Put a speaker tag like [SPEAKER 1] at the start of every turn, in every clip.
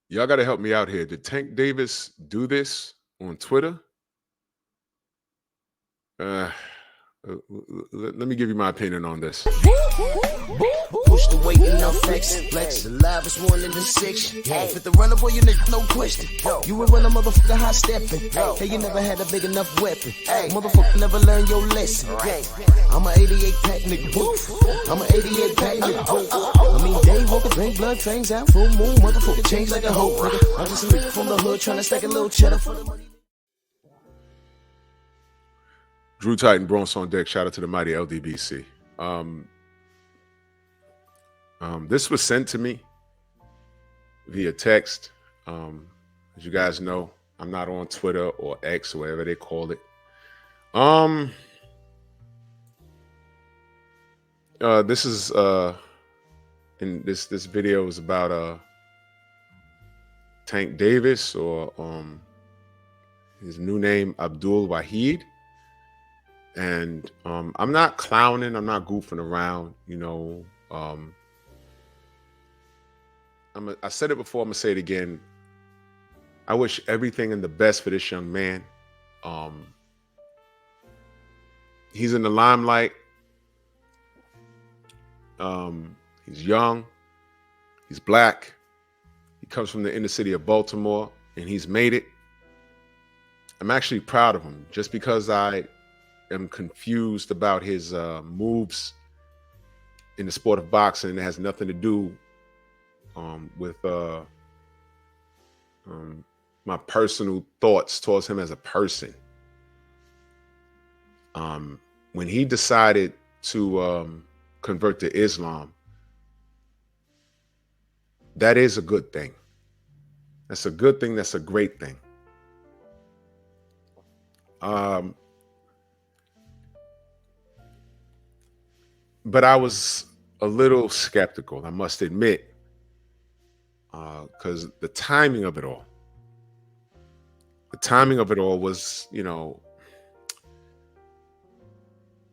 [SPEAKER 1] Y'all got to help me out here. Did Tank Davis do this on Twitter? Uh, let me give you my opinion on this.
[SPEAKER 2] Push the weight enough flex. Flex the loudest one in the section. Fit the runner, boy, you nigga, no question. You ain't run a motherfucker high stepping. Hey, you never had a big enough weapon. Motherfucker never learned your lesson. I'm a 88 pack nigga, boof. I'm a 88 pack nigga, boof. I mean, day walker, drink blood, trains out, full moon, motherfucker change like a hoe, nigga. I'm just a nigga from the hood trying to stack a little cheddar for the money.
[SPEAKER 1] Drew Titan, Bronx on deck. Shout out to the mighty LDBC. This was sent to me via text. As you guys know, I'm not on Twitter or X or whatever they call it. This is in this video is about Tank Davis, or his new name Abdul Wahid. And I'm not clowning, I'm not goofing around, you know. I said it before, I'm gonna say it again. I wish everything and the best for this young man. He's in the limelight. He's young, he's black, he comes from the inner city of Baltimore, and he's made it. I'm actually proud of him, just because I am confused about his moves in the sport of boxing. It has nothing to do with my personal thoughts towards him as a person. When he decided to convert to Islam, that is a good thing. That's a good thing. That's a great thing. But I was a little skeptical, I must admit, because the timing of it all was, you know,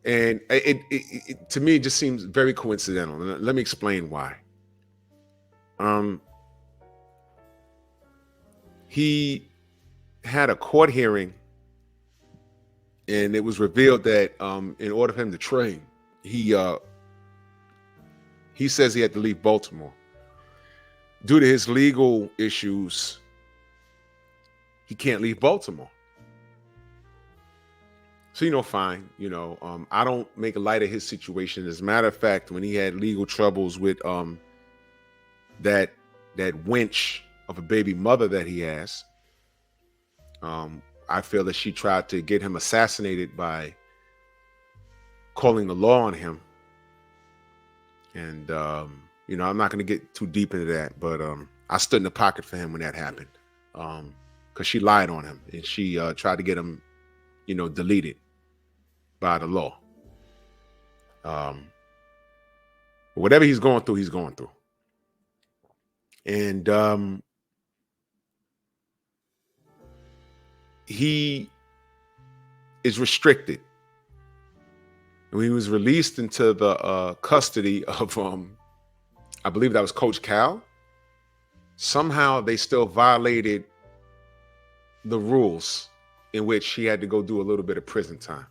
[SPEAKER 1] and it to me, it just seems very coincidental. And let me explain why. He had a court hearing, and it was revealed that in order for him to train, he says he had to leave Baltimore due to his legal issues. He can't leave Baltimore. So, you know, fine. You know, I don't make light of his situation. As a matter of fact, when he had legal troubles with that wench of a baby mother that he has, I feel that she tried to get him assassinated by calling the law on him. And you know, I'm not going to get too deep into that, but I stood in the pocket for him when that happened, because she lied on him, and she tried to get him, you know, deleted by the law. Whatever he's going through, he's going through. And he is restricted. When he was released into the custody of, I believe that was Coach Cal, somehow they still violated the rules in which he had to go do a little bit of prison time.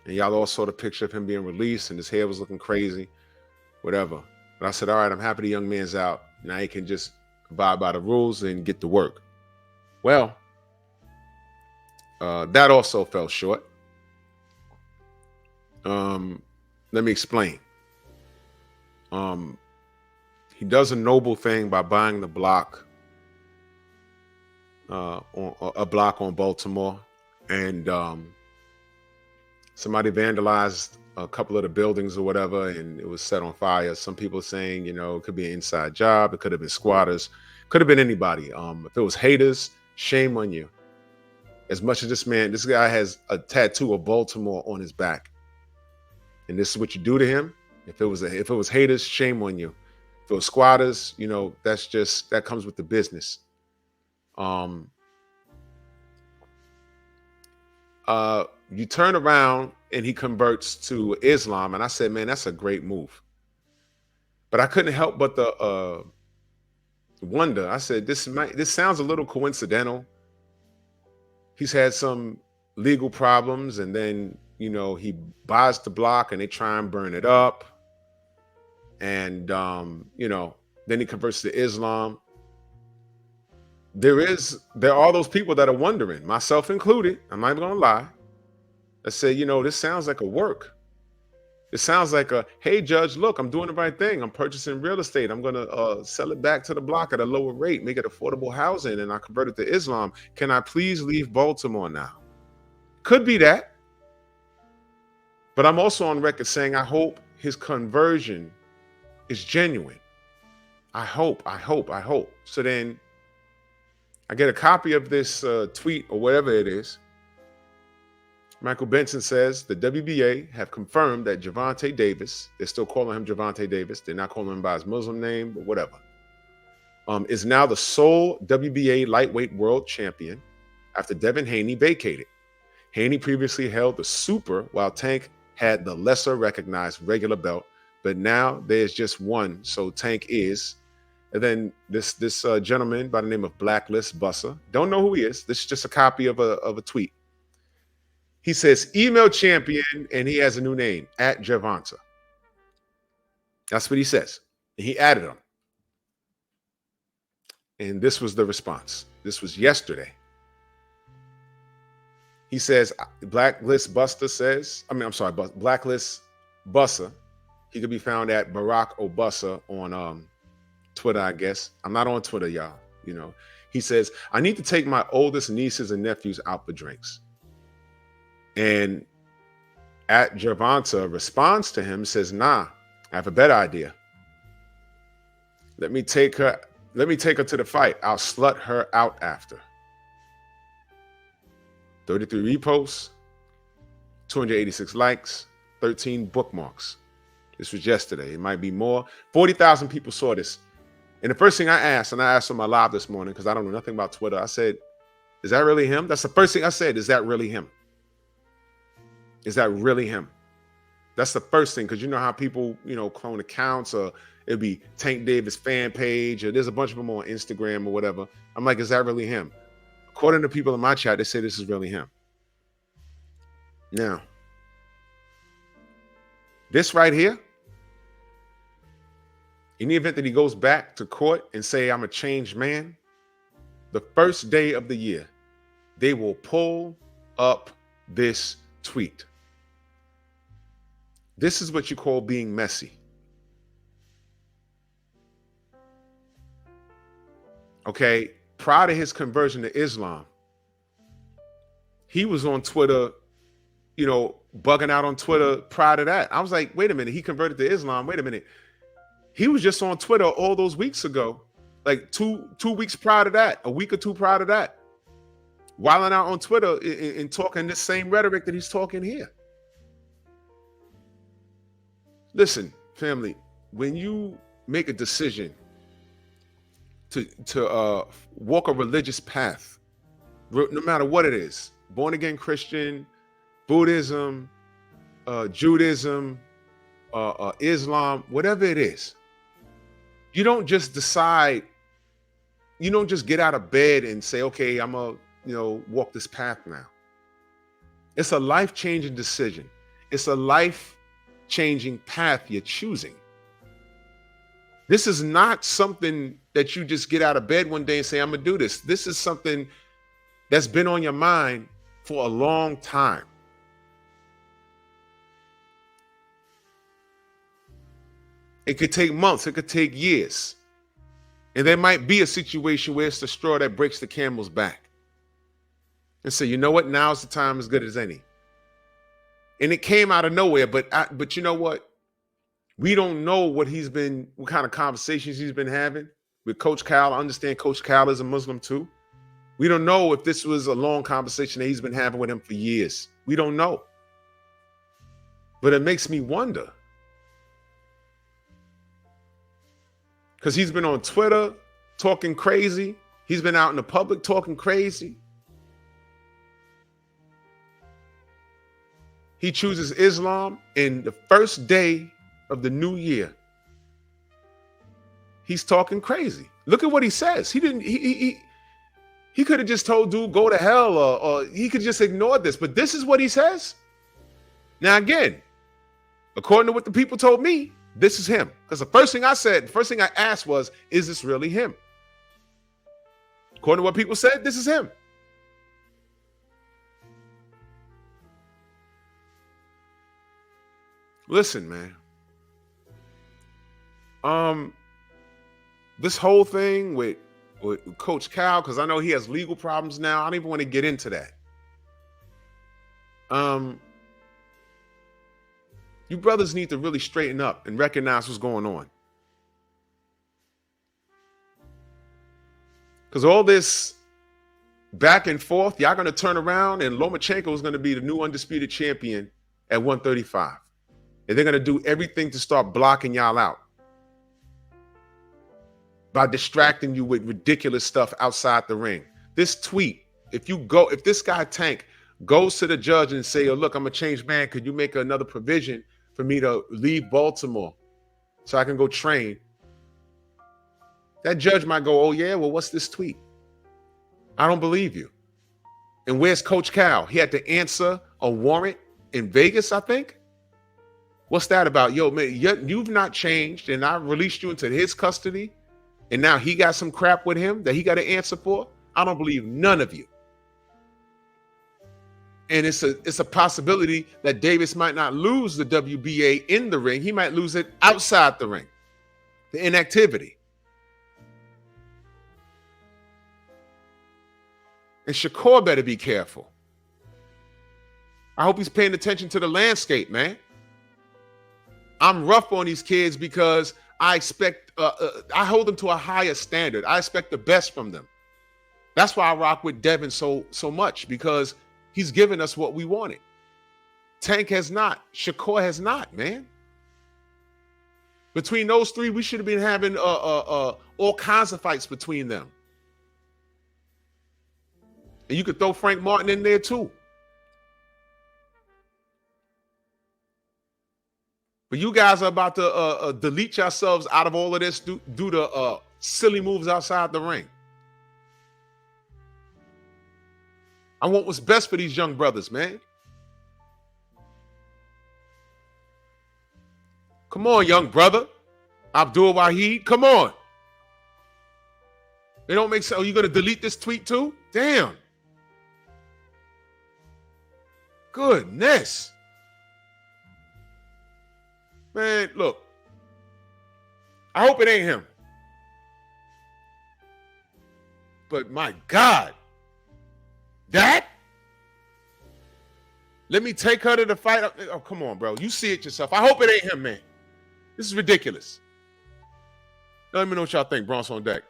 [SPEAKER 1] And y'all all saw the picture of him being released, and his hair was looking crazy, whatever. But I said, all right, I'm happy the young man's out. Now he can just abide by the rules and get to work. Well, that also fell short. Let me explain. He does a noble thing by buying the block, on a block on Baltimore, and somebody vandalized a couple of the buildings or whatever, and it was set on fire. Some people are saying, you know, it could be an inside job, it could have been squatters, could have been anybody. If it was haters, shame on you. As much as this guy has a tattoo of Baltimore on his back, and this is what you do to him. If it was haters, shame on you. If it was squatters, you know, that comes with the business. You turn around and he converts to Islam, and I said, man, that's a great move. But I couldn't help but wonder. I said, this sounds a little coincidental. He's had some legal problems, and then, he buys the block and they try and burn it up. And, then he converts to Islam. There are those people that are wondering, myself included, I'm not even gonna lie, that say, this sounds like a work. It sounds like hey, judge, look, I'm doing the right thing. I'm purchasing real estate. I'm going to sell it back to the block at a lower rate, make it affordable housing, and I convert it to Islam. Can I please leave Baltimore now? Could be that. But I'm also on record saying I hope his conversion is genuine. I hope. So then I get a copy of this tweet or whatever it is. Michael Benson says the WBA have confirmed that Gervonta Davis, they're still calling him Gervonta Davis, they're not calling him by his Muslim name, but whatever, is now the sole WBA lightweight world champion after Devin Haney vacated. Haney previously held the super, while Tank had the lesser recognized regular belt, but now there's just one, so Tank is. And then this gentleman by the name of Blacklist Busser, don't know who he is. This is just a copy of a tweet. He says, email champion, and he has a new name, at Gervonta. That's what he says. And he added him. And this was the response. This was yesterday. He says, Blacklist Busser. He could be found at Barack Obussa on Twitter, I guess. I'm not on Twitter, y'all. He says, I need to take my oldest nieces and nephews out for drinks. And at Gervonta responds to him, says, nah, I have a better idea. Let me take her to the fight. I'll slut her out after. 33 reposts, 286 likes, 13 bookmarks. This was yesterday. It might be more. 40,000 people saw this. And the first thing I asked on my live this morning, because I don't know nothing about Twitter, I said, is that really him? That's the first thing I said. Is that really him? Is that really him? That's the first thing, because you know how people, clone accounts, or it'd be Tank Davis fan page, or there's a bunch of them on Instagram or whatever. I'm like, is that really him? According to people in my chat, they say this is really him. Now, this right here, in the event that he goes back to court and say, I'm a changed man, the first day of the year, they will pull up this tweet. This is what you call being messy. Okay, prior to his conversion to Islam, he was on Twitter, bugging out on Twitter prior to that. I was like, wait a minute, he converted to Islam. Wait a minute. He was just on Twitter all those weeks ago, like two weeks prior to that, a week or two prior to that, wilding out on Twitter and talking this same rhetoric that he's talking here. Listen, family, when you make a decision to walk a religious path, no matter what it is, born again Christian, Buddhism, Judaism, Islam, whatever it is, you don't just decide, you don't just get out of bed and say, okay, I'm gonna, walk this path now. It's a life-changing decision. It's a life-changing path you're choosing. This is not something that you just get out of bed one day and say, I'm gonna do this. This is something that's been on your mind for a long time. It could take months, it could take years. And there might be a situation where it's the straw that breaks the camel's back. And say, you know what, now's the time as good as any. And it came out of nowhere, but you know what? We don't know what kind of conversations he's been having with Coach Cal. I understand Coach Cal is a Muslim too. We don't know if this was a long conversation that he's been having with him for years. We don't know. But it makes me wonder. Because he's been on Twitter talking crazy. He's been out in the public talking crazy. He chooses Islam, and the first day of the new year, he's talking crazy. Look at what he says. He didn't. He could have just told dude go to hell, or he could just ignore this. But this is what he says. Now again, according to what the people told me, this is him. Because the first thing I asked was, is this really him? According to what people said, this is him. Listen, man. This whole thing with Coach Cal, because I know he has legal problems now. I don't even want to get into that. You brothers need to really straighten up and recognize what's going on. Because all this back and forth, y'all going to turn around and Lomachenko is going to be the new undisputed champion at 135. And they're going to do everything to start blocking y'all out by distracting you with ridiculous stuff outside the ring. This tweet, if this guy Tank goes to the judge and say, oh, look, I'm a changed man. Could you make another provision for me to leave Baltimore so I can go train? That judge might go, oh, yeah, well, what's this tweet? I don't believe you. And where's Coach Cal? He had to answer a warrant in Vegas, I think. What's that about? Yo, man, you've not changed, and I released you into his custody, and now he got some crap with him that he got to answer for? I don't believe none of you. And it's a possibility that Davis might not lose the WBA in the ring. He might lose it outside the ring, the inactivity. And Shakur better be careful. I hope he's paying attention to the landscape, man. I'm rough on these kids because I expect, I hold them to a higher standard. I expect the best from them. That's why I rock with Devin so much, because he's given us what we wanted. Tank has not. Shakur has not, man. Between those three, we should have been having all kinds of fights between them. And you could throw Frank Martin in there too. But you guys are about to delete yourselves out of all of this due to silly moves outside the ring. I want what's best for these young brothers, man. Come on, young brother. Abdul Wahid, come on. It don't make sense. Oh, you going to delete this tweet too? Damn. Goodness. Man, look. I hope it ain't him. But my God. That? Let me take her to the fight. Oh, come on, bro. You see it yourself. I hope it ain't him, man. This is ridiculous. Let me know what y'all think. Bronx on deck.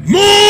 [SPEAKER 1] Move!